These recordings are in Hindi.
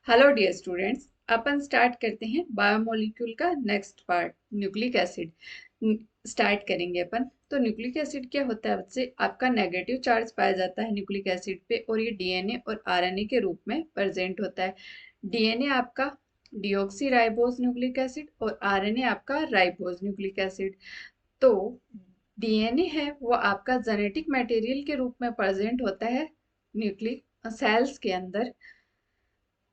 हेलो डियर स्टूडेंट्स, अपन स्टार्ट करते हैं बायोमोलिक्यूल का next part nucleic acid start करेंगे अपन। तो न्यूक्लिक एसिड क्या होता है बच्चे? आपका नेगेटिव चार्ज पाया जाता है न्यूक्लिक एसिड पे और ये डीएनए और आरएनए के रूप में प्रेजेंट होता है। डीएनए आपका डिऑक्सी राइबोज न्यूक्लिक एसिड और आरएनए आपका राइबोज न्यूक्लिक एसिड। तो डीएनए है वो आपका जेनेटिक मटेरियल के रूप में प्रेजेंट होता है न्यूक्लिक सेल्स के अंदर।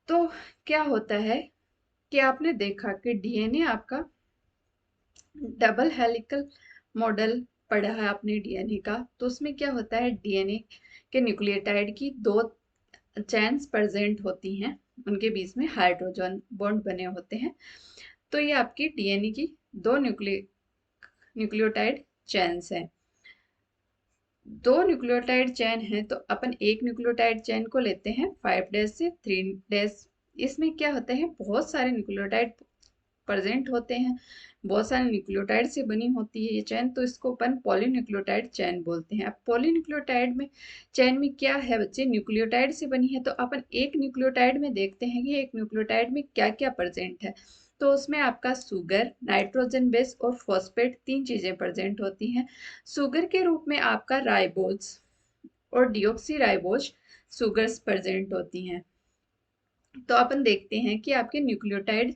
तो क्या होता है कि आपने देखा कि डीएनए आपका डबल हेलिकल मॉडल पढ़ा है आपने डीएनए का। तो उसमें क्या होता है, डीएनए के न्यूक्लियोटाइड की दो चेन्स प्रेजेंट होती हैं, उनके बीच में हाइड्रोजन बॉन्ड बने होते हैं। तो ये आपकी डीएनए की दो न्यूक्लियोटाइड चेन्स हैं। दो न्यूक्लियोटाइड चेन है तो अपन एक न्यूक्लियोटाइड चेन को लेते हैं 5' से 3'। इसमें क्या होता है, बहुत सारे न्यूक्लियोटाइड प्रेजेंट होते हैं, बहुत सारे न्यूक्लियोटाइड से बनी होती है ये चेन, तो इसको अपन पॉलीन्यूक्लियोटाइड चेन बोलते हैं। अब पॉलीन्यूक्लियोटाइड में चेन में क्या है बच्चे, न्यूक्लियोटाइड से बनी है। तो अपन एक न्यूक्लियोटाइड में देखते हैं कि एक न्यूक्लियोटाइड में क्या क्या प्रेजेंट है। तो उसमें आपका सुगर, नाइट्रोजन बेस और फॉस्फेट तीन चीजें प्रेजेंट होती हैं। सुगर के रूप में आपका राइबोज और डिऑक्सी राइबोज सुगर्स प्रेजेंट होती हैं। तो अपन देखते हैं कि आपके न्यूक्लियोटाइड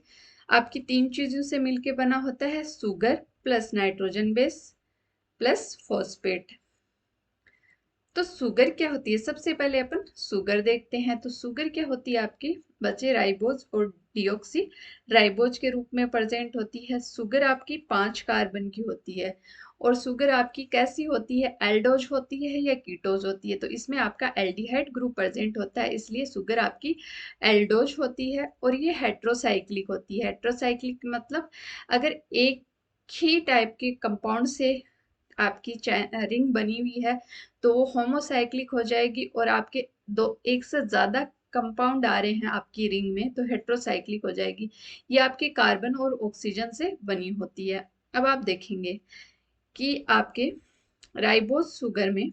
आपकी तीन चीजों से मिलकर बना होता है, sugar plus nitrogen base plus phosphate. तो शुगर क्या होती है, सबसे पहले अपन शुगर देखते हैं। तो शुगर क्या होती है आपकी बच्चे, राइबोज और डिऑक्सी राइबोज के रूप में प्रेजेंट होती है। शुगर आपकी 5 कार्बन की होती है और शुगर आपकी कैसी होती है, एल्डोज होती है या कीटोज होती है। तो इसमें आपका एल्डिहाइड ग्रुप प्रेजेंट होता है, इसलिए शुगर आपकी एल्डोज होती है। और ये हेट्रोसाइक्लिक होती है। हेट्रोसाइक्लिक मतलब अगर एक ही टाइप के कंपाउंड से आपकी रिंग बनी हुई है तो वो होमोसाइक्लिक हो जाएगी, और आपके दो एक से ज्यादा कंपाउंड आ रहे हैं आपकी रिंग में तो हेट्रोसाइक्लिक हो जाएगी। ये आपके कार्बन और ऑक्सीजन से बनी होती है। अब आप देखेंगे कि आपके राइबोज शुगर में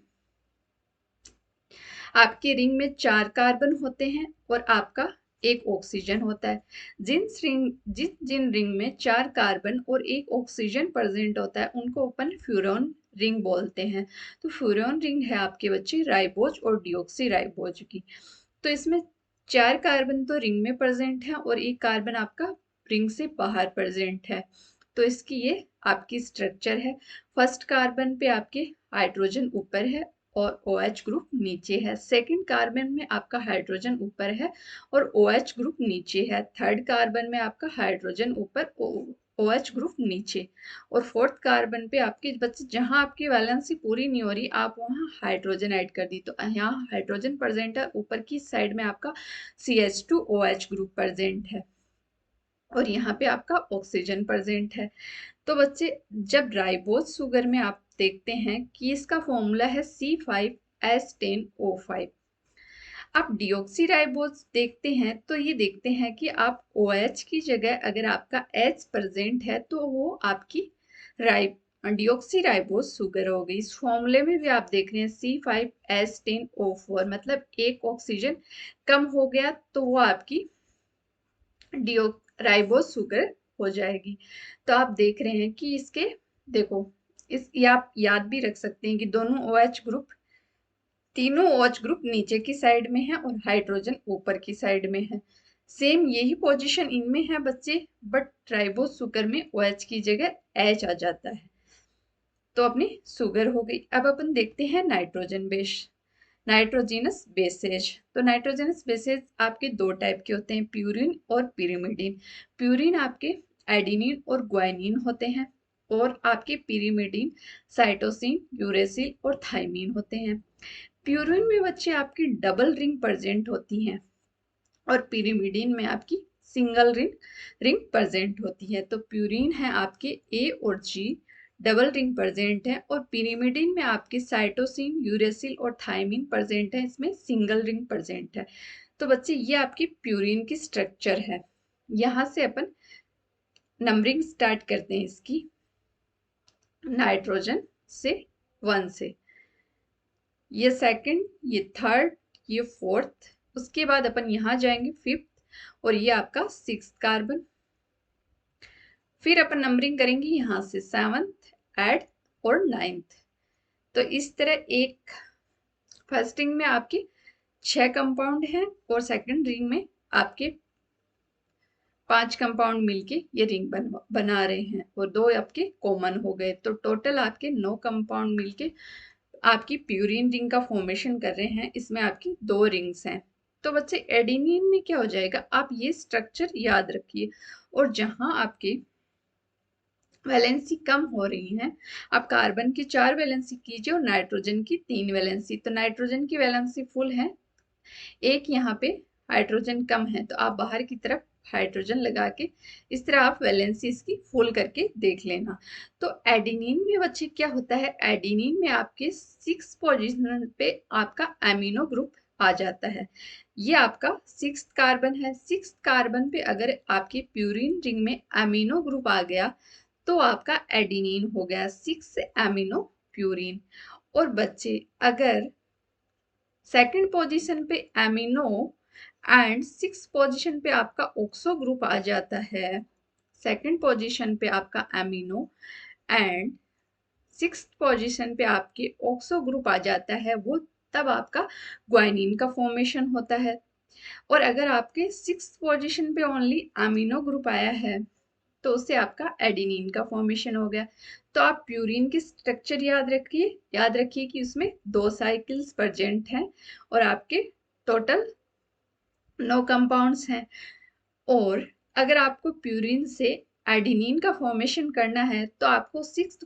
आपके रिंग में 4 कार्बन होते हैं और आपका एक ऑक्सीजन होता है। जिन रिंग में 4 कार्बन और एक ऑक्सीजन प्रेजेंट होता है उनको अपन फ्यूरॉन रिंग बोलते हैं। तो फ्यूरॉन रिंग है आपके बच्चे राइबोज और डिऑक्सी राइबोज की। तो इसमें 4 कार्बन तो रिंग में प्रेजेंट है और एक कार्बन आपका रिंग से बाहर प्रेजेंट है। तो इसकी ये आपकी स्ट्रक्चर है। फर्स्ट कार्बन पे आपके हाइड्रोजन ऊपर है और OH ग्रुप नीचे है। सेकंड कार्बन में आपका हाइड्रोजन ऊपर है और OH ग्रुप नीचे है। थर्ड कार्बन में आपका हाइड्रोजन ऊपर, OH ग्रुप नीचे। और फोर्थ कार्बन पे आपके बच्चे जहां आपकी वैलेंसी पूरी नहीं हो रही, आप वहां हाइड्रोजन ऐड कर दी तो यहाँ हाइड्रोजन प्रेजेंट है। ऊपर की साइड में आपका CH2OH ग्रुप प्रेजेंट है और यहाँ पे आपका ऑक्सीजन प्रेजेंट है। तो बच्चे जब राइबोज शुगर में आप देखते हैं कि इसका फॉर्मूला है C5H10O5। आप डिऑक्सी राइबोज देखते हैं तो ये देखते हैं कि आप OH की जगह अगर आपका H प्रेजेंट है तो वो आपकी डिऑक्सी राइबोज शुगर हो गई। इस फॉर्मूले में भी आप देख रहे हैं C5H10O4, मतलब एक ऑक्सीजन कम हो गया तो वो आपकी राइबोज शुगर हो जाएगी। तो आप देख रहे हैं कि इसके, देखो ये आप याद भी रख सकते हैं कि दोनों OH ग्रुप, तीनों OH ग्रुप नीचे की साइड में है और हाइड्रोजन ऊपर की साइड में है। सेम यही पोजीशन इनमें है बच्चे, बट राइबोज शुगर में OH की जगह H आ जाता है। तो अपनी शुगर हो गई। अब अपन देखते हैं नाइट्रोजन बेस, नाइट्रोजिनस बेसेज। तो नाइट्रोजनस बेसेज आपके दो टाइप के होते हैं, प्यूरिन और पिरिमिडीन। प्यूरिन आपके एडिनिन और ग्वाइनिन होते हैं और आपके पिरिमिडीन साइटोसिन, यूरेसिल और थाइमिन होते हैं। प्यूरिन में बच्चे आपकी डबल रिंग प्रेजेंट होती हैं और पिरिमिडीन में आपकी सिंगल रिंग प्रेजेंट होती है। तो प्यूरिन है आपके A और G डबल रिंग प्रेजेंट है और पिरिमिडीन में आपके साइटोसिन, यूरेसिल और थाइमिन प्रेजेंट है, इसमें सिंगल रिंग प्रेजेंट है। तो बच्चे ये आपकी प्यूरिन की स्ट्रक्चर है। यहां से अपन नंबरिंग स्टार्ट करते हैं इसकी, नाइट्रोजन से 1 से, ये सेकंड, ये थर्ड, ये फोर्थ, उसके बाद अपन यहाँ जाएंगे फिफ्थ, और ये आपका 6 कार्बन। फिर अपन नंबरिंग करेंगे यहाँ से 7th, 8th और 9th। तो इस तरह एक फर्स्ट रिंग में आपके 6 कंपाउंड हैं और सेकंड रिंग में आपके 5 कंपाउंड मिलके ये रिंग बना रहे हैं और 2 आपके कॉमन हो गए। तो टोटल आपके 9 कंपाउंड मिलके आपकी प्यूरिन रिंग का फॉर्मेशन कर रहे हैं। इसमें आपकी 2 रिंग्स हैं। तो बच्चे एडेनिन में क्या हो जाएगा, आप ये स्ट्रक्चर याद रखिए। और जहां आपके वैलेंसी कम हो रही है, आप कार्बन की 4 वैलेंसी कीजिए और नाइट्रोजन की 3 वैलेंसी। तो नाइट्रोजन की वैलेंसी फुल है, एक यहाँ पे हाइड्रोजन कम है, तो आप बाहर की तरफ हाइड्रोजन लगा के इस तरह आप वैलेंसी इसकी फुल करके देख लेना। तो एडेनिन में बच्चे क्या होता है, एडेनिन में आपके 6 पोजीशन पे आपका एमिनो ग्रुप आ जाता है। ये आपका 6th कार्बन है। 6th कार्बन पे अगर आपकी प्यूरिन रिंग में एमिनो ग्रुप आ गया तो आपका एडेनिन हो गया 6 एमिनो प्यूरिन। और बच्चे अगर सेकंड पोजीशन पे एमिनो एंड 6 पोजीशन पे आपका ऑक्सो ग्रुप आ जाता है, सेकंड पोजीशन पे आपका एमिनो एंड 6th पोजीशन पे आपके ऑक्सो ग्रुप आ जाता है, वो तब आपका ग्वानिन का फॉर्मेशन होता है। और अगर आपके 6th पोजीशन पे ओनली अमीनो ग्रुप आया है तो उससे आपका एडेनिन का फॉर्मेशन हो गया। तो आप प्यूरिन की स्ट्रक्चर याद रखिए कि उसमें 2 साइकिल्स प्रेजेंट हैं और आपके टोटल 9 कंपाउंड्स हैं। और अगर आपको प्यूरिन से एडेनिन का फॉर्मेशन करना है तो आपको 6th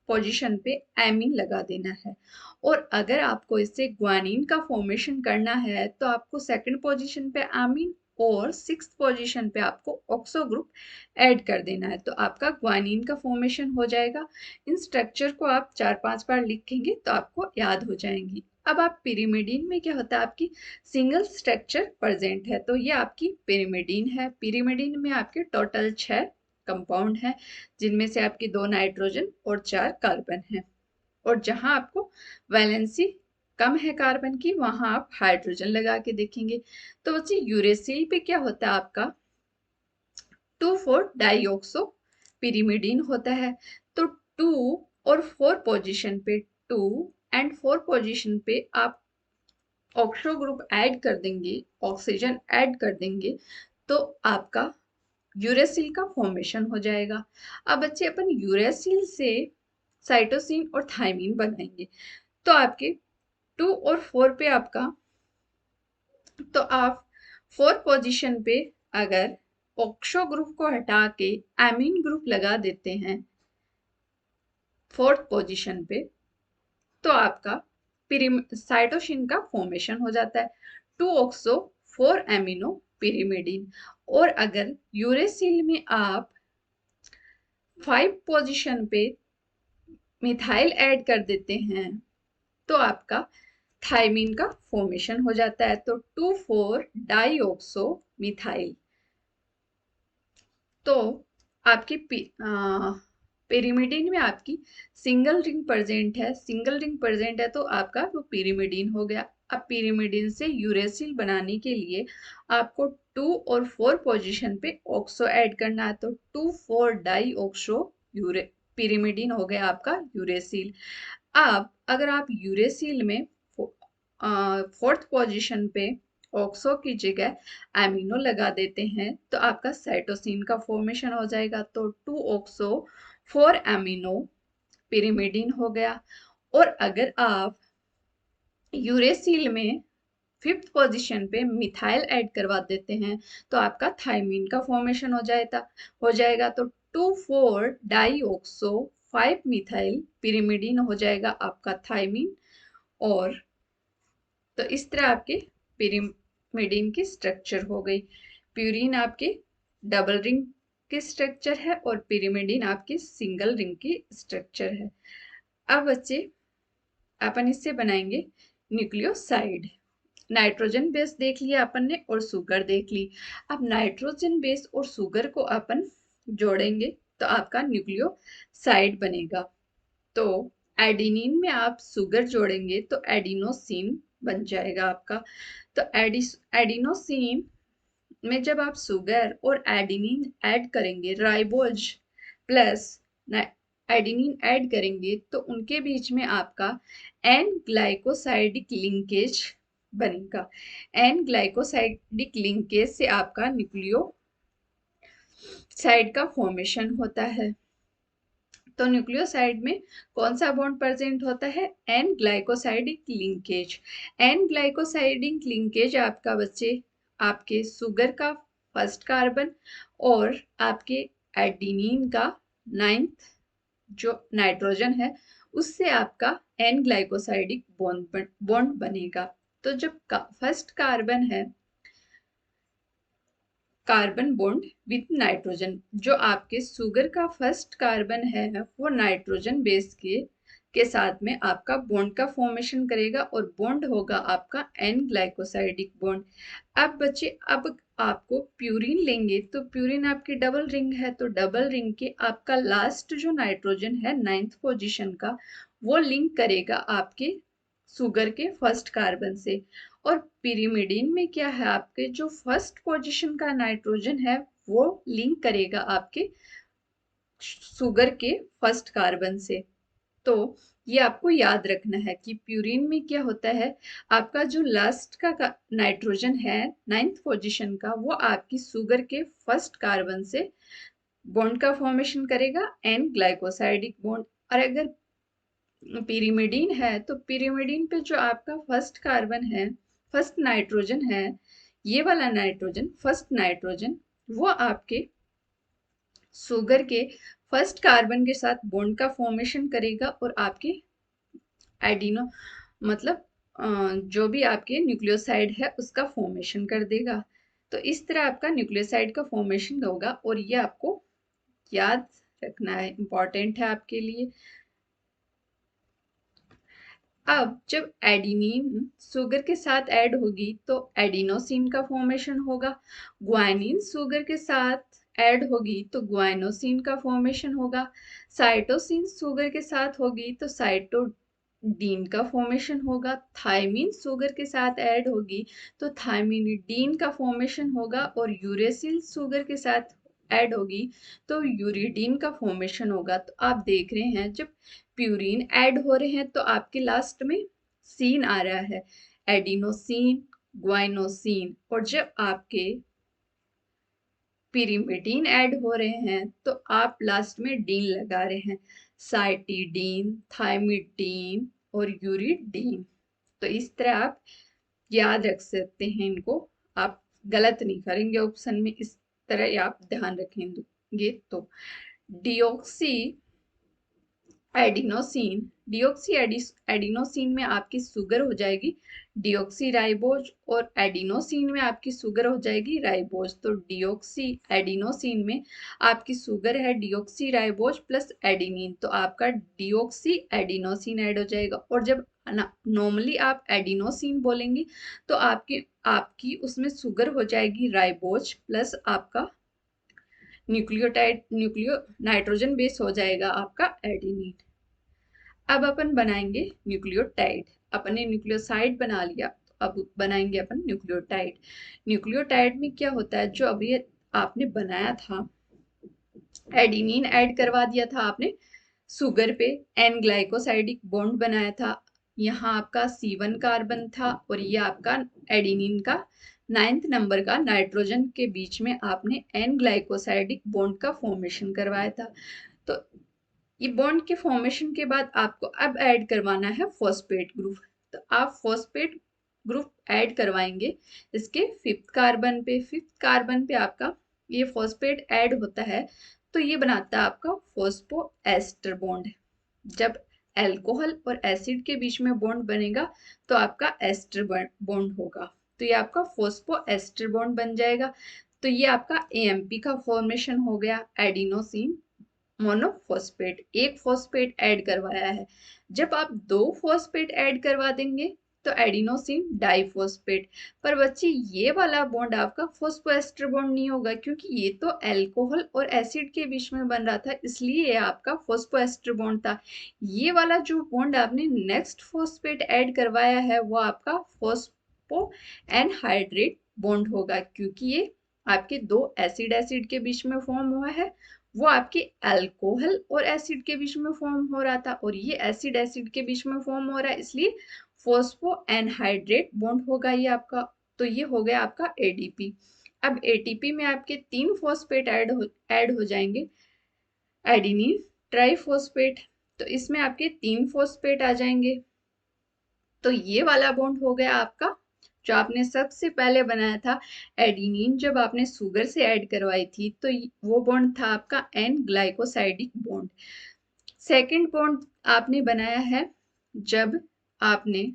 पोजीशन पे एमीन लगा देना है। और अगर आपको इससे ग्वानिन का फॉर्मेशन करना है तो आपको सेकंड पोजीशन पे एमीन और 6th पोजीशन पे आपको ऑक्सो ग्रुप ऐड कर देना है, तो आपका ग्वानिन का फॉर्मेशन हो जाएगा। इन स्ट्रक्चर को आप 4-5 बार लिखेंगे तो आपको याद हो जाएंगी। अब आप पिरिमिडीन में क्या होता है, आपकी सिंगल स्ट्रक्चर प्रेजेंट है, तो ये आपकी पिरिमिडीन है। पिरिमिडीन में आपके टोटल 6 कंपाउंड हैं, जिनमें से आपकी 2 नाइट्रोजन और 4 कार्बन हैं। और जहां आपको वैलेंसी कम है कार्बन की, वहां आप हाइड्रोजन लगा के देखेंगे। तो बच्चे यूरेसिल पे क्या होता है, आपका 2,4 डाइऑक्सो पिरिमिडीन होता है। तो 2 और 4 पोजीशन पे 2 एंड 4 पोजीशन पे आप ऑक्सो ग्रुप ऐड कर देंगे, ऑक्सीजन ऐड कर देंगे, तो आपका यूरेसिल का फॉर्मेशन हो जाएगा। अब बच्चे अपन यूरेसिल से साइटोसिन और थायमीन बनाएंगे। तो आपके 2 और 4 पे आपका, तो आप 4 पोजीशन पे अगर ऑक्सो ग्रुप को हटा के एमीन ग्रुप लगा देते हैं 4th पोजीशन पे, तो आपका साइटोसिन का फॉर्मेशन हो जाता है 2 ऑक्सो 4 एमिनो पिरिमिडीन। और अगर यूरेसिल में आप 5 पोजीशन पे मिथाइल ऐड कर देते हैं तो आपका थायमीन का फॉर्मेशन हो जाता है, तो 2,4 डाइऑक्सो मिथाइल। तो आपकी पिरिमिडीन में आपकी सिंगल रिंग प्रेजेंट है, सिंगल रिंग प्रेजेंट है तो आपका वो पिरिमिडीन हो गया। अब पिरिमिडीन से यूरेसिल बनाने के लिए आपको 2 और 4 पोजीशन पे ऑक्सो ऐड करना है, तो 2,4 डाई ऑक्सो यूरे पिरिमिडीन हो गया आपका यूरेसिल। अब अगर आप यूरेसिल में 4th पोजीशन पे ऑक्सो की जगह एमिनो लगा देते हैं तो आपका साइटोसिन का फॉर्मेशन हो जाएगा, तो 2 ऑक्सो 4 एमिनो पिरिमिडीन हो गया। और अगर आप यूरेसिल में 5th पोजीशन पे मिथाइल ऐड करवा देते हैं तो आपका थायमीन का फॉर्मेशन हो जाएगा, तो 2,4 डाइऑक्सो 5 मिथाइल पिरिमिडीन हो जाएगा आपका थायमीन। और तो इस तरह आपके पिरिमिडीन की स्ट्रक्चर हो गई। प्यूरिन आपके डबल रिंग की स्ट्रक्चर है और पिरिमिडीन आपकी सिंगल रिंग की स्ट्रक्चर है। अब बच्चे अपन इससे बनाएंगे न्यूक्लियोसाइड। नाइट्रोजन बेस देख लिया अपन ने और शुगर देख ली। अब नाइट्रोजन बेस और शुगर को अपन जोड़ेंगे तो आपका न्यूक्लियोसाइड बनेगा। तो एडेनिन में आप शुगर जोड़ेंगे तो एडिनोसिन बन जाएगा आपका। तो एडिनोसिन में जब आप शुगर और एडेनिन ऐड करेंगे, राइबोज प्लस एडेनिन ऐड करेंगे, तो उनके बीच में आपका एन ग्लाइकोसाइडिक लिंकेज बनेगा। एन ग्लाइकोसाइडिक लिंकेज से आपका न्यूक्लियोसाइड का फॉर्मेशन होता है। तो न्यूक्लियोसाइड में कौन सा बॉन्ड प्रेजेंट होता है? N glycosidic linkage. N glycosidic linkage आपका बच्चे आपके शुगर का फर्स्ट कार्बन और आपके एडेनिन का 9th जो नाइट्रोजन है उससे आपका एन ग्लाइकोसाइडिक बॉन्ड बनेगा। तो जब फर्स्ट कार्बन है कार्बन बॉन्ड विथ नाइट्रोजन, जो आपके शुगर का फर्स्ट कार्बन है वो नाइट्रोजन बेस के साथ में आपका बॉन्ड का फॉर्मेशन करेगा और बॉन्ड होगा आपका एन ग्लाइकोसाइडिक बॉन्ड। अब बच्चे अब आपको प्यूरिन लेंगे, तो प्यूरिन आपकी डबल रिंग है, तो डबल रिंग के आपका लास्ट जो नाइट्रोजन है 9th पोजीशन का, वो लिंक करेगा आपके शुगर के फर्स्ट कार्बन से। और पिरिमिडीन में क्या है, आपके जो फर्स्ट पोजीशन का नाइट्रोजन है वो लिंक करेगा आपके शुगर के फर्स्ट कार्बन से। तो ये आपको याद रखना है कि प्यूरिन में क्या होता है, आपका जो लास्ट का नाइट्रोजन है 9th पोजीशन का, वो आपकी शुगर के फर्स्ट कार्बन से बॉन्ड का फॉर्मेशन करेगा, एन ग्लाइकोसाइडिक बॉन्ड। और अगर पिरिमिडीन है तो पिरिमिडीन पे जो आपका फर्स्ट कार्बन है, फर्स्ट नाइट्रोजन है, ये वाला नाइट्रोजन फर्स्ट नाइट्रोजन, वो आपके शुगर के फर्स्ट कार्बन के साथ बॉन्ड का फॉर्मेशन करेगा और आपके एडिनो मतलब जो भी आपके न्यूक्लियोसाइड है उसका फॉर्मेशन कर देगा। तो इस तरह आपका न्यूक्लियोसाइड का फॉर्मेशन होगा और ये आपको याद रखना है, इंपॉर्टेंट है आपके लिए। अब जब एडिनिन शुगर के साथ ऐड होगी तो एडिनोसिन का फॉर्मेशन होगा। ग्वानिन शुगर के साथ ऐड होगी तो ग्वाइनोसिन का फॉर्मेशन होगा। साइटोसिन शुगर के साथ होगी तो साइटोडीन का फॉर्मेशन होगा। थायमिन शुगर के साथ ऐड होगी तो थायमिनिडीन का फॉर्मेशन होगा। और यूरेसिल शुगर के साथ ऐड होगी तो यूरिडीन का फॉर्मेशन होगा। तो आप देख रहे हैं जब प्यूरिन ऐड हो रहे हैं तो आपके लास्ट में सीन आ रहा है, एडिनोसिन, ग्वाइनोसिन। और जब आपके पिरिमिडीन ऐड हो रहे हैं तो आप लास्ट में डीन लगा रहे हैं, साइटिडीन, थाइमिडीन और यूरिडीन। तो इस तरह आप याद रख सकते हैं इनको, आप गलत नहीं करेंगे ऑप्शन में, इस तरह आप ध्यान रखेंगे। तो डिओक्सी एडिनोसिन, डिओक्सी एडिनोसिन में आपकी शुगर हो जाएगी डिओक्सी राइबोज और एडिनोसिन में आपकी शुगर हो जाएगी राइबोज। तो डिओक्सी एडिनोसिन में आपकी शुगर है डिओक्सी राइबोज प्लस एडिनिन, तो आपका डिओक्सी एडिनोसिन ऐड हो जाएगा। और जब नॉर्मली आप एडिनोसिन बोलेंगे तो आपकी उसमें शुगर हो जाएगी राइबोज प्लस आपका न्यूक्लियो नाइट्रोजन बेस हो जाएगा आपका एडिनिन। अब अपन बनाएंगे न्यूक्लियोटाइड। अपने न्यूक्लियोसाइड बना लिया, तो अब बनाएंगे अपन न्यूक्लियोटाइड। न्यूक्लियोटाइड में क्या होता है, जो अभी आपने बनाया था, एडिनिन ऐड करवा दिया था आपने शुगर पे, एन ग्लाइकोसाइडिक बॉन्ड बनाया था, यहाँ आपका C1 कार्बन था और ये आपका एडिनिन का 9th नंबर का नाइट्रोजन के बीच में आपने एन ग्लाइकोसाइडिक बॉन्ड का फॉर्मेशन करवाया था। तो ये बॉन्ड के फॉर्मेशन के बाद आपको अब ऐड करवाना है फॉस्फेट ग्रुप। तो आप फॉस्फेट ग्रुप ऐड करवाएंगे इसके 5th कार्बन पे। 5th कार्बन पे आपका ये फॉस्फेट ऐड होता है तो ये बनाता है आपका फॉस्फो एस्टर बॉन्ड। जब अल्कोहल और एसिड के बीच में बॉन्ड बनेगा तो आपका एस्टर बॉन्ड होगा, तो ये आपका फॉस्फो एस्टर बॉन्ड बन जाएगा। तो ये आपका AMP का फॉर्मेशन हो गया, एडिनोसिन मोनोफॉस्फेट। एक फॉस्फेट ऐड करवाया है, जब आप 2 फॉस्फेट ऐड करवा देंगे तो एडिनोसिन डाइफॉस्फेट। पर बच्चे ये वाला बॉन्ड आपका फॉस्फोएस्टर बॉन्ड नहीं होगा, क्योंकि ये तो अल्कोहल और एसिड के बीच में बन रहा था, इसलिए ये आपका फॉस्फोएस्टर बॉन्ड था। ये वाला जो बॉन्ड आपने नेक्स्ट फॉस्फेट ऐड करवाया है वो आपका फॉस्फो एनहाइड्रेट बॉन्ड होगा, क्योंकि ये आपके दो एसिड एसिड के बीच में फॉर्म हुआ है, वो आपके अल्कोहल और एसिड के बीच में फॉर्म हो रहा था, और ये एसिड एसिड के बीच में फॉर्म हो रहा है, इसलिए फॉस्फो एनहाइड्रेट बॉन्ड होगा ये आपका। तो ये हो गया आपका एडीपी। अब एटीपी में आपके 3 फॉस्फेट ऐड हो जाएंगे, एडिनिन ट्राइफॉस्फेट। तो इसमें आपके 3 फॉस्फेट आ जाएंगे। तो ये वाला बॉन्ड हो गया आपका जो आपने सबसे पहले बनाया था एडिनिन, जब आपने शुगर से ऐड करवाई थी, तो वो बॉन्ड था आपका N glycosidic bond. Second bond आपने बनाया है जब आपने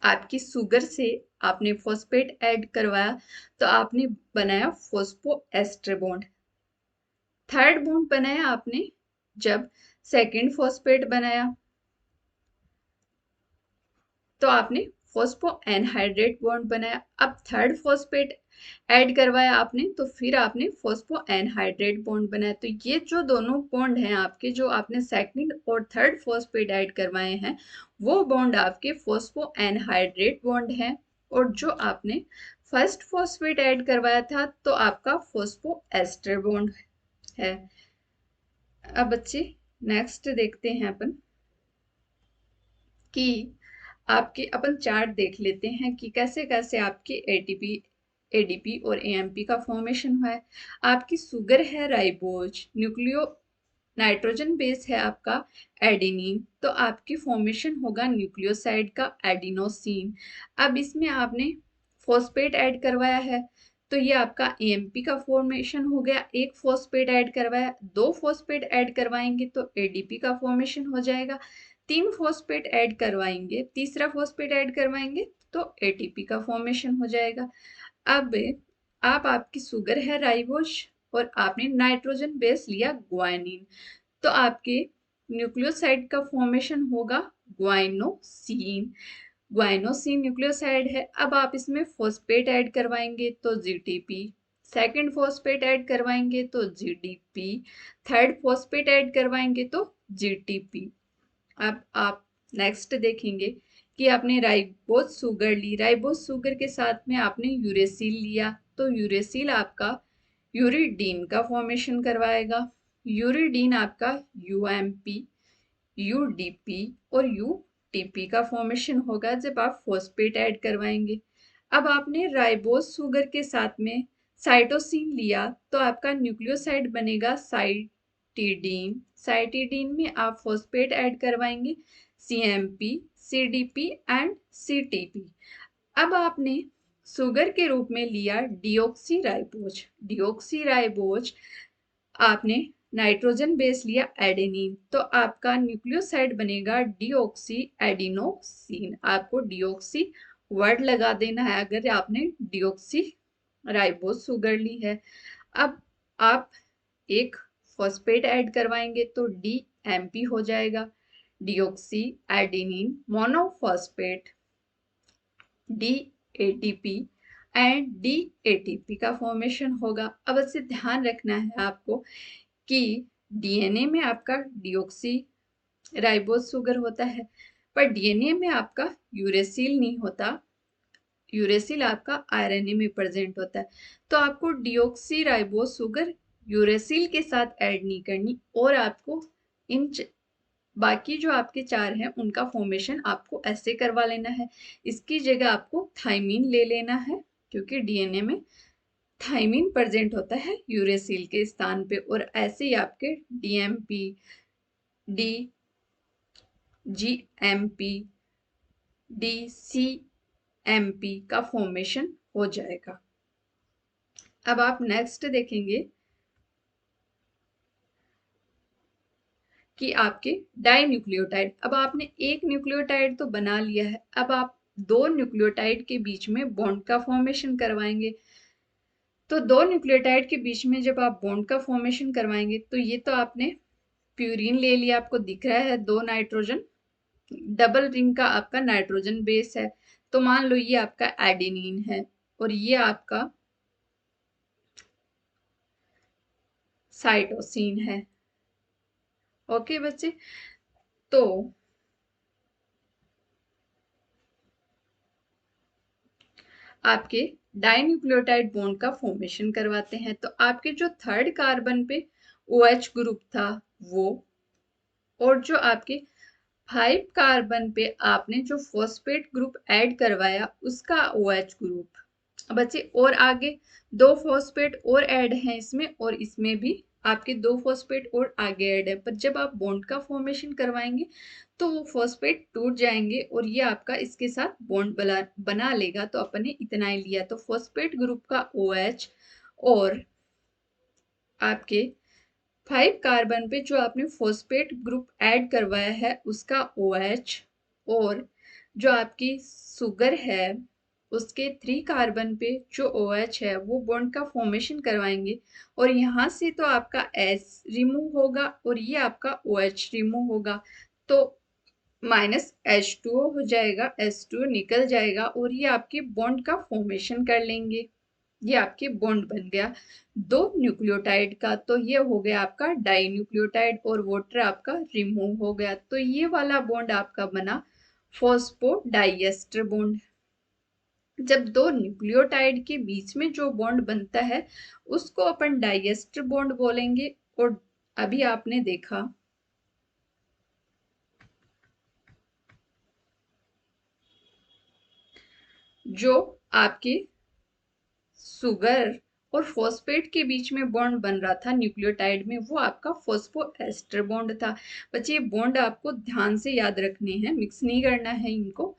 आपकी शुगर से आपने फॉस्फेट ऐड करवाया, तो आपने बनाया फॉस्फोएस्टर बॉन्ड। थर्ड बॉन्ड बनाया आपने जब सेकंड फॉस्फेट बनाया, तो आपने फॉस्फो एनहाइड्रेट बॉन्ड बनाया। अब थर्ड फॉस्फेट ऐड करवाया आपने, तो फिर आपने फॉस्फो एनहाइड्रेट बॉन्ड बनाया। तो ये जो दोनों बॉन्ड हैं आपके, जो आपने सेकंड और थर्ड फॉस्फेट ऐड करवाए हैं, वो बॉन्ड आपके फॉस्फो एनहाइड्रेट बॉन्ड हैं। और जो आपने फर्स्ट फॉस्फेट ऐड करवाया था, तो आपका फॉस्फो एस्टर बॉन्ड है। अब बच्चे नेक्स्ट देखते हैं अपन कि आपके अपन चार्ट देख लेते हैं कि कैसे कैसे आपके एटीपी एडीपी और एएमपी का फॉर्मेशन हुआ है। आपकी शुगर है राइबोज, न्यूक्लियो नाइट्रोजन बेस है आपका एडेनिन, तो आपकी फॉर्मेशन होगा न्यूक्लियोसाइड का एडिनोसिन। अब इसमें आपने फॉस्फेट ऐड करवाया है, तो ये आपका एएमपी का फॉर्मेशन हो गया। एक फॉस्फेट ऐड करवाया, दो फॉस्फेट ऐड करवाएंगे तो एडीपी का फॉर्मेशन हो जाएगा। 3 फॉस्फेट ऐड करवाएंगे, तीसरा फॉस्फेट ऐड करवाएंगे तो एटीपी का फॉर्मेशन हो जाएगा। अब आप आपकी शुगर है राइबोज और आपने नाइट्रोजन बेस लिया ग्वानिन, तो आपके न्यूक्लियोसाइड का फॉर्मेशन होगा ग्वाइनोसिन। ग्वाइनोसिन न्यूक्लियोसाइड है। अब आप इसमें फॉस्फेट ऐड करवाएंगे तो जीटीपी, सेकंड फॉस्फेट ऐड करवाएंगे तो जीडीपी, थर्ड फॉस्फेट ऐड करवाएंगे तो जीटीपी। अब आप नेक्स्ट देखेंगे कि आपने राइबोज शुगर ली, राइबोज शुगर के साथ में आपने यूरेसिल लिया, तो यूरेसिल आपका यूरिडीन का फॉर्मेशन करवाएगा। यूरिडीन आपका यूएमपी, यूडीपी और यूटीपी का फॉर्मेशन होगा जब आप फॉस्फेट ऐड करवाएंगे। अब आपने राइबोज शुगर के साथ में साइटोसिन लिया, तो आपका न्यूक्लियोसाइड बनेगा साइटिडीन। साइटिडीन में आप फॉस्फेट ऐड करवाएंगे सीएमपी, सीडीपी एंड सीटीपी। अब आपने शुगर के रूप में लिया डिओक्सीराइबोज। डिओक्सीराइबोज आपने नाइट्रोजन बेस लिया एडेनिन, तो आपका न्यूक्लियोसाइड बनेगा डीऑक्सी एडिनोसिन। आपको डीऑक्सी वर्ड लगा देना है अगर आपने डीऑक्सी राइबोज शुगर ली है। अब आप एक फॉस्फेट ऐड करवाएंगे तो डीएमपी हो जाएगा, deoxy adenine monophosphate, D ATP and D ATP का फॉर्मेशन होगा। अब इससे ध्यान रखना है आपको कि डीएनए में आपका डीऑक्सी राइबोज शुगर होता है, पर डीएनए में आपका यूरेसिल नहीं होता, यूरेसिल आपका आरएनए में प्रेजेंट होता है। तो आपको डीऑक्सी राइबोज शुगर यूरेसिल के साथ ऐड नहीं करनी, और आपको इन बाकी जो आपके चार हैं उनका फॉर्मेशन आपको ऐसे करवा लेना है। इसकी जगह आपको थाइमीन ले लेना है, क्योंकि डीएनए में थाइमीन प्रेजेंट होता है यूरेसिल के स्थान पे, और ऐसे ही आपके डीएमपी, डी जीएमपी, डीसीएमपी का फॉर्मेशन हो जाएगा। अब आप नेक्स्ट देखेंगे कि आपके डाई न्यूक्लियोटाइड। अब आपने एक न्यूक्लियोटाइड तो बना लिया है, अब आप दो न्यूक्लियोटाइड के बीच में बॉन्ड का फॉर्मेशन करवाएंगे। तो दो न्यूक्लियोटाइड के बीच में जब आप बॉन्ड का फॉर्मेशन करवाएंगे, तो ये तो आपने प्यूरिन ले लिया, आपको दिख रहा है दो नाइट्रोजन, डबल रिंग का आपका नाइट्रोजन बेस है, तो मान लो ये आपका एडेनिन है और ये आपका साइटोसिन है। ओके बच्चे, तो आपके डाइन्यूक्लियोटाइड बॉन्ड का फॉर्मेशन करवाते हैं। तो आपके जो थर्ड कार्बन पे OH ग्रुप था वो, और जो आपके 5 कार्बन पे आपने जो फॉस्फेट ग्रुप ऐड करवाया उसका OH ग्रुप बचे। और आगे 2 फॉस्फेट और ऐड हैं इसमें, और इसमें भी आपके 2 फॉस्फेट और आगे ऐड है। पर जब आप बॉन्ड का फॉर्मेशन करवाएंगे तो वो फॉस्फेट टूट जाएंगे और ये आपका इसके साथ बॉन्ड बना लेगा। तो अपन ने इतना ही लिया, तो फॉस्फेट ग्रुप का OH और आपके 5 कार्बन पे जो आपने फॉस्फेट ग्रुप ऐड करवाया है उसका OH, और जो आपकी शुगर है उसके 3 कार्बन पे जो OH है वो बॉन्ड का फॉर्मेशन करवाएंगे। और यहाँ से तो आपका S रिमूव होगा और ये आपका OH रिमूव होगा, तो -H2O हो जाएगा, H2O निकल जाएगा और ये आपके बॉन्ड का फॉर्मेशन कर लेंगे। ये आपके बॉन्ड बन गया 2 न्यूक्लियोटाइड का। तो ये हो गया आपका डाई न्यूक्लियोटाइड और वाटर आपका रिमूव हो गया। तो ये वाला बॉन्ड आपका बना फॉस्फोडाइएस्टर बॉन्ड। जब 2 न्यूक्लियोटाइड के बीच में जो बॉन्ड बनता है उसको अपन डाइएस्टर बॉन्ड बोलेंगे। और अभी आपने देखा जो आपके शुगर और फॉस्फेट के बीच में बॉन्ड बन रहा था न्यूक्लियोटाइड में, वो आपका फॉस्फोएस्टर बॉन्ड था। बच्चे ये बॉन्ड आपको ध्यान से याद रखने हैं, मिक्स नहीं करना है इनको।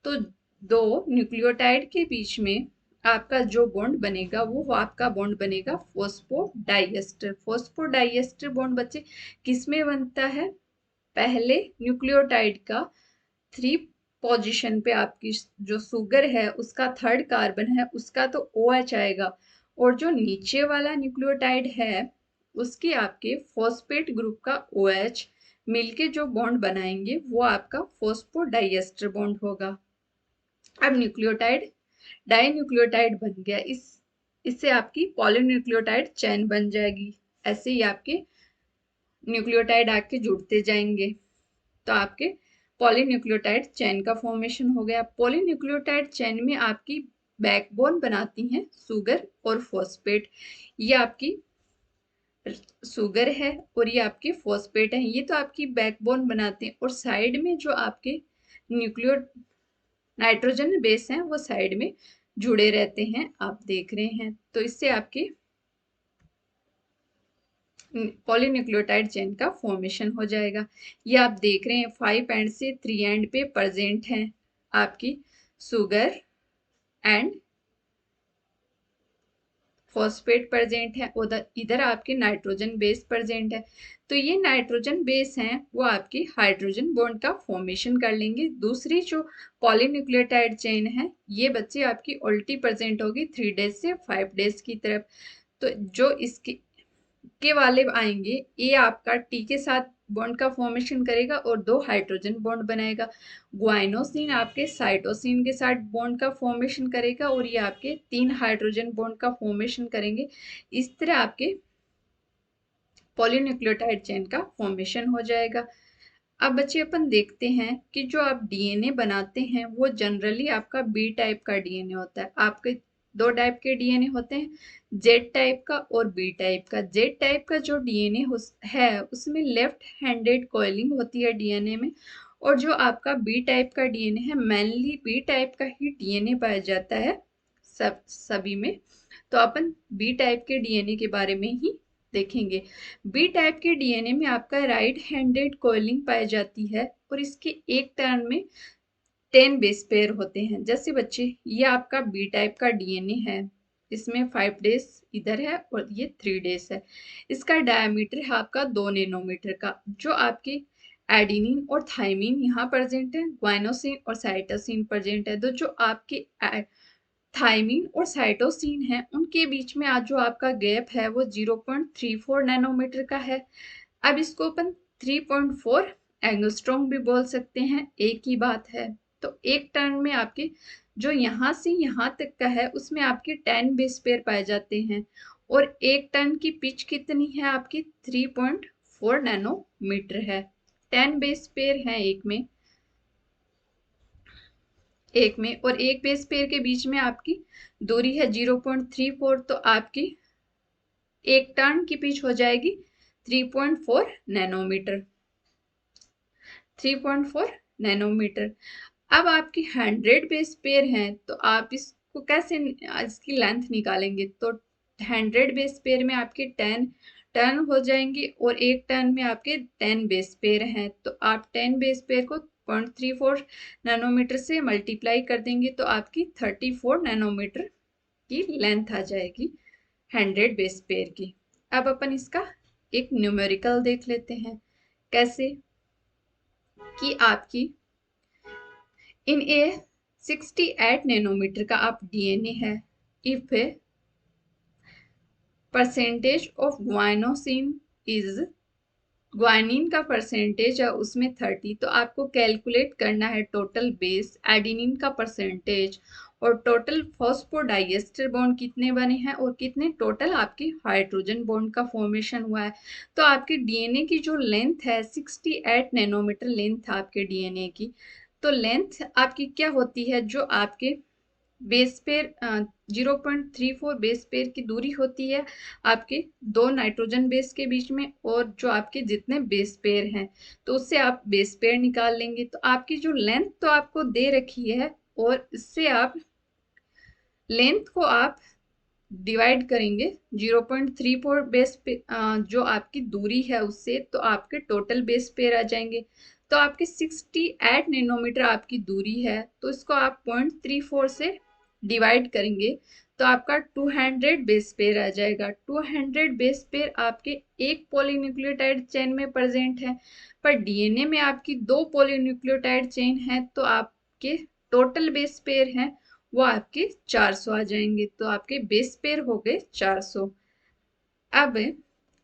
तो 2 न्यूक्लियोटाइड के बीच में आपका जो बॉन्ड बनेगा वो आपका बॉन्ड बनेगा फॉस्फोडाइएस्टर। फॉस्फोडाइएस्टर बॉन्ड बच्चे किस में बनता है? पहले न्यूक्लियोटाइड का 3 पोजीशन पे आपकी जो शुगर है उसका थर्ड कार्बन है उसका तो OH आएगा, और जो नीचे वाला न्यूक्लियोटाइड है उसके आपके फॉस्फेट ग्रुप का OH मिलके जो बॉन्ड बनाएंगे वो आपका फॉस्फोडाइएस्टर बॉन्ड होगा। अब न्यूक्लियोटाइड डाई न्यूक्लियोटाइड बन गया, इससे आपकी पॉलीन्यूक्लियोटाइड चेन बन जाएगी। ऐसे ही आपके न्यूक्लियोटाइड आके जुड़ते जाएंगे तो आपके पॉलीन्यूक्लियोटाइड चेन का फॉर्मेशन हो गया। पॉलीन्यूक्लियोटाइड चेन में आपकी बैकबोन बनाती हैं शुगर और फॉस्फेट। ये आपकी शुगर है और ये आपके फॉस्फेट है, ये तो आपकी बैकबोन बनाते हैं। और साइड में जो आपके न्यूक्लियो नाइट्रोजन बेस हैं वो साइड में जुड़े रहते हैं, आप देख रहे हैं। तो इससे आपके पॉलीन्यूक्लियोटाइड चेन का फॉर्मेशन हो जाएगा। ये आप देख रहे हैं 5 एंड से 3 एंड पे प्रेजेंट है आपकी शुगर एंड फॉस्फेट प्रेजेंट है, उधर इधर आपके नाइट्रोजन बेस प्रेजेंट है। तो ये नाइट्रोजन बेस हैं वो आपकी हाइड्रोजन बॉन्ड का फॉर्मेशन कर लेंगे। दूसरी जो पॉलीन्यूक्लियोटाइड चेन है ये बच्चे आपकी उल्टी प्रेजेंट होगी 3 डेज से 5 डेज की तरफ। तो जो इसके के वाले आएंगे ये आपका टी के साथ बॉन्ड का फॉर्मेशन करेगा और 2 हाइड्रोजन बॉन्ड बनाएगा। ग्वाइनोसिन आपके साइटोसिन के साथ बॉन्ड का फॉर्मेशन करेगा और ये आपके 3 हाइड्रोजन बॉन्ड का फॉर्मेशन करेंगे। इस तरह आपके पॉलीन्यूक्लियोटाइड चेन का फॉर्मेशन हो जाएगा। अब बच्चे अपन देखते हैं कि जो आप डीएनए बनाते हैं वो जनरली आपका बी टाइप का डीएनए होता है। आपके 2 टाइप के डीएनए होते हैं, जेड टाइप का और बी टाइप का। जेड टाइप का जो डीएनए है उसमें लेफ्ट हैंडेड कॉइलिंग होती है डीएनए में, और जो आपका बी टाइप का डीएनए है मेनली बी टाइप का ही डीएनए पाया जाता है सभी में। तो अपन बी टाइप के डीएनए के बारे में ही देखेंगे। बी टाइप के डीएनए में आपका राइट हैंडेड कॉइलिंग पाई जाती है और इसके एक टर्न में 10 बेस पेयर होते हैं। जैसे बच्चे ये आपका बी टाइप का डीएनए है, इसमें 5 डेज इधर है और ये 3 डेज है। इसका डायमीटर है आपका 2 नैनोमीटर का। जो आपके एडिनिन और थाइमिन यहाँ प्रेजेंट है, ग्वाइनोसिन और साइटोसिन प्रेजेंट है। तो जो आपके थाइमिन और साइटोसिन है उनके बीच में आज जो आपका गैप है वो 0.34 नैनोमीटर का है। अब इसको अपन 3.4 एंगस्ट्रॉम भी बोल सकते हैं, एक ही बात है। तो एक टर्न में आपके जो यहाँ से यहाँ तक का है उसमें आपके 10 बेस पेयर पाए जाते हैं, और एक टर्न की पिच कितनी है आपकी 3.4 नैनोमीटर है। 10 बेस पेयर है एक में। एक में, और एक बेस पेयर के बीच में आपकी दूरी है 0.34, तो आपकी एक टर्न की पिच हो जाएगी 3.4 नैनोमीटर। 3.4 नैनोमीटर। अब आपकी 100 बेस पेयर हैं, तो आप इसको कैसे इसकी लेंथ निकालेंगे? तो 100 बेस पेयर में आपके 10 टर्न हो जाएंगे, और एक टर्न में आपके 10 बेस पेयर हैं, तो आप 10 बेस पेयर को 0.34 नैनोमीटर से मल्टीप्लाई कर देंगे, तो आपकी 34 नैनोमीटर की लेंथ आ जाएगी 100 बेस पेयर की। अब अपन इसका एक न्यूमेरिकल देख लेते हैं, कैसे कि आपकी इन ए 68 नैनोमीटर का आप डीएनए है, if percentage of guanosine is, guanine का परसेंटेज है उसमें 30, तो आपको कैलकुलेट करना है टोटल बेस एडिनिन का परसेंटेज, और टोटल फॉस्फोडाइएस्टर बॉन्ड कितने बने हैं, और कितने टोटल आपकी हाइड्रोजन बॉन्ड का फॉर्मेशन हुआ है। तो आपके डीएनए की जो लेंथ है 68 नैनोमीटर लेंथ आपके डीएनए की। तो लेंथ आपकी क्या होती है, जो आपके बेस पेयर 0.34 बेस पेयर की दूरी होती है आपके दो नाइट्रोजन बेस के बीच में, और जो आपके जितने बेस पेयर हैं, तो उससे आप बेस पेयर निकाल लेंगे। तो आपकी जो लेंथ तो आपको दे रखी है, और इससे आप लेंथ को आप डिवाइड करेंगे 0.34 बेस पे, जो आपकी दूरी है उससे, तो आपके टोटल बेस पेयर आ जाएंगे। तो आपकी 68 नैनोमीटर आपकी दूरी है, तो इसको आप 0.34 से डिवाइड करेंगे, तो आपका 200 बेस पेयर आ जाएगा। 200 बेस पेयर आपके एक पॉलीन्यूक्लियोटाइड चेन में प्रेजेंट है, पर डीएनए में आपकी दो पॉलीन्यूक्लियोटाइड चेन है, तो आपके टोटल बेस पेयर हैं वो आपके 400 आ जाएंगे। तो आपके बेस पेयर हो गए 400। अब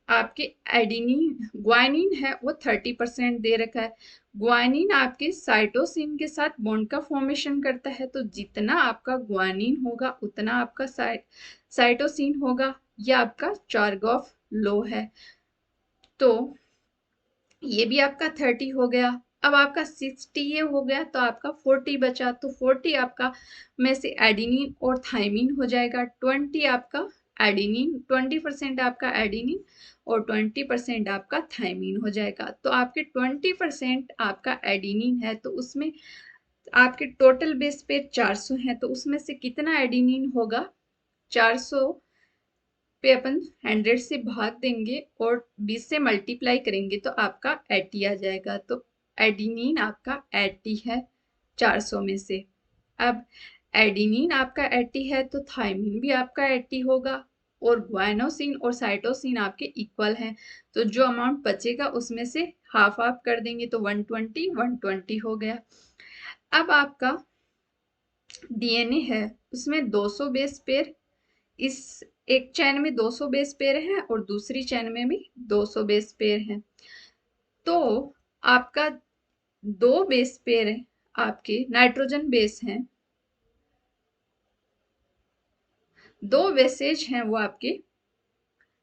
आपके एडिनिन ग्वाइनिन है वो 30% दे रखा है। ग्वाइनिन आपके साइटोसिन के साथ बॉन्ड का फॉर्मेशन करता है, तो जितना आपका ग्वाइनिन होगा उतना आपका साइटोसिन होगा। यह आपका चार्गॉफ लो है, तो ये भी आपका 30 हो गया। अब आपका 60 ये हो गया, तो आपका 40 बचा, तो 40 आपका में से एडिनिन और थाइमिन हो जाएगा। 20 आपका एडिनिन, 20% आपका एडिनिन और 20% आपका थाइमिन हो जाएगा। तो आपके 20% आपका एडिनिन है, तो उसमें आपके टोटल बेस पे 400 है, तो उसमें से कितना एडिनिन होगा? 400 पे अपन 100 से भाग देंगे और 20 से मल्टीप्लाई करेंगे, तो आपका 80 आ जाएगा। तो एडिनिन आपका 80 है 400 में से। अब एडिनिन आपका 80 है, तो थाइमिन भी आपका 80 होगा, और ग्वाइनोसिन और साइटोसिन आपके इक्वल हैं, तो जो अमाउंट बचेगा उसमें से हाफ हाफ कर देंगे, तो 120 120 हो गया। अब आपका डीएनए है उसमें 200 बेस पेयर, इस एक चैन में 200 बेस पेयर है और दूसरी चैन में भी 200 बेस पेयर है। तो आपका दो बेस पेयर आपके नाइट्रोजन बेस हैं, दो बेसेज हैं वो आपके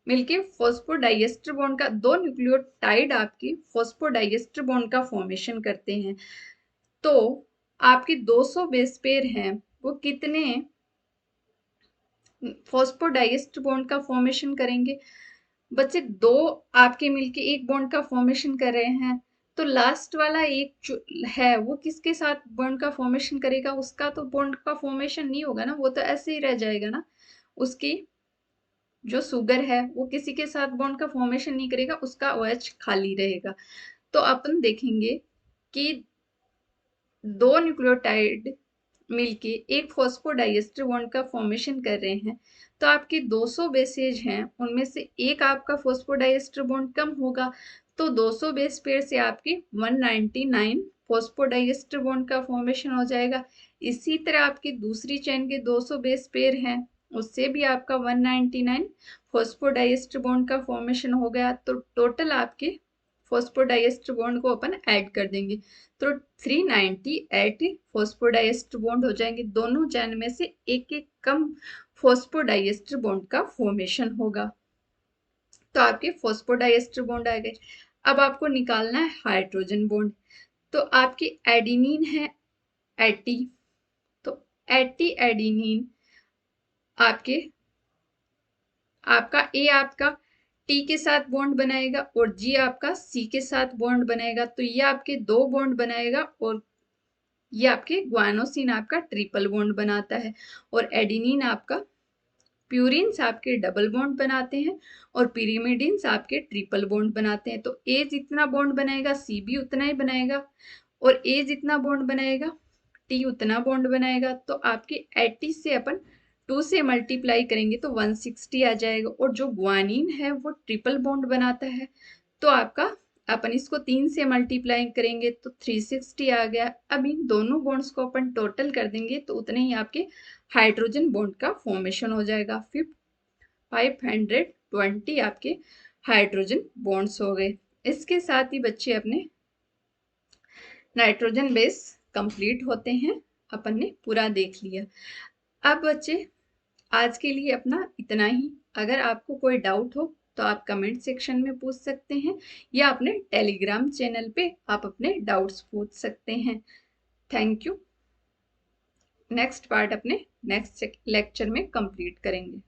मिलके फॉस्फोडाइएस्टर बॉन्ड का, दो न्यूक्लियोटाइड आपकी फॉस्फोडाइएस्टर बॉन्ड का फॉर्मेशन करते हैं। तो आपके 200 बेस पेयर हैं वो कितने फॉस्फोडाइएस्टर बॉन्ड का फॉर्मेशन करेंगे? बच्चे दो आपके मिलके एक बॉन्ड का फॉर्मेशन कर रहे हैं, तो लास्ट वाला एक जो है वो किसके साथ बॉन्ड का फॉर्मेशन करेगा? उसका तो बॉन्ड का फॉर्मेशन नहीं होगा ना, वो तो ऐसे ही रह जाएगा ना। उसकी जो शुगर है वो किसी के साथ बॉन्ड का फॉर्मेशन नहीं करेगा, उसका OH खाली रहेगा। तो अपन देखेंगे कि दो न्यूक्लियोटाइड मिलके एक फॉस्फोडाइएस्टर बॉन्ड का फॉर्मेशन कर रहे हैं, तो आपके 200 बेसेज हैं उनमें से एक आपका फॉस्फोडाइएस्टर बॉन्ड कम होगा, तो 200 बेस पेयर से आपके 199 फॉस्फोडाइएस्टर बॉन्ड का फॉर्मेशन हो जाएगा। इसी तरह आपकी दूसरी चेन के 200 बेस पेयर हैं, उससे भी आपका 199 फॉस्फोडाइएस्टर बॉन्ड का फॉर्मेशन हो गया। तो टोटल आपके फॉस्फोडाइएस्टर बॉन्ड को अपन ऐड कर देंगे, तो 398 फॉस्फोडाइएस्टर बॉन्ड हो जाएंगे। दोनों चैन में से एक एक कम फॉस्फोडाइएस्टर बॉन्ड का फॉर्मेशन होगा, तो आपके फॉस्फोडाइएस्टर बॉन्ड आ गए। अब आपको निकालना है हाइड्रोजन बॉन्ड। तो आपकी एडिनिन है 80, 80 एडिनिन आपका ए आपका टी के साथ बॉन्ड बनाएगा और जी आपका सी के साथ बॉन्ड बनाएगा, तो ये आपके 2 बॉन्ड बनाएगा और ये आपके ग्वानोसिन आपका ट्रिपल बॉन्ड बनाता है। और एडिनिन आपका प्यूरिन्स आपके डबल बॉन्ड बनाते हैं और पिरिमिडिन्स आपके ट्रिपल बॉन्ड बनाते हैं। तो ए जितना बॉन्ड बनाएगा सी भी उतना ही बनाएगा और ए जितना बॉन्ड बनाएगा टी उतना बॉन्ड बनाएगा। तो आपके 80 से अपन 2 से मल्टीप्लाई करेंगे तो 160 आ जाएगा। और जो ग्वानिन है वो ट्रिपल बॉन्ड बनाता है, तो आपका अपन इसको 3 से मल्टीप्लाई करेंगे तो 360 आ गया। अब इन दोनों बॉन्ड्स को अपन टोटल कर देंगे तो उतने ही आपके हाइड्रोजन बॉन्ड का फॉर्मेशन हो जाएगा। फिर 520 आपके हाइड्रोजन बॉन्ड्स हो गए। इसके साथ ही बच्चे अपने नाइट्रोजन बेस कंप्लीट होते हैं। अपन ने पूरा देख लिया। अब बच्चे आज के लिए अपना इतना ही। अगर आपको कोई डाउट हो तो आप कमेंट सेक्शन में पूछ सकते हैं या अपने टेलीग्राम चैनल पे आप अपने डाउट्स पूछ सकते हैं। Thank you. नेक्स्ट पार्ट अपने नेक्स्ट लेक्चर में कंप्लीट करेंगे।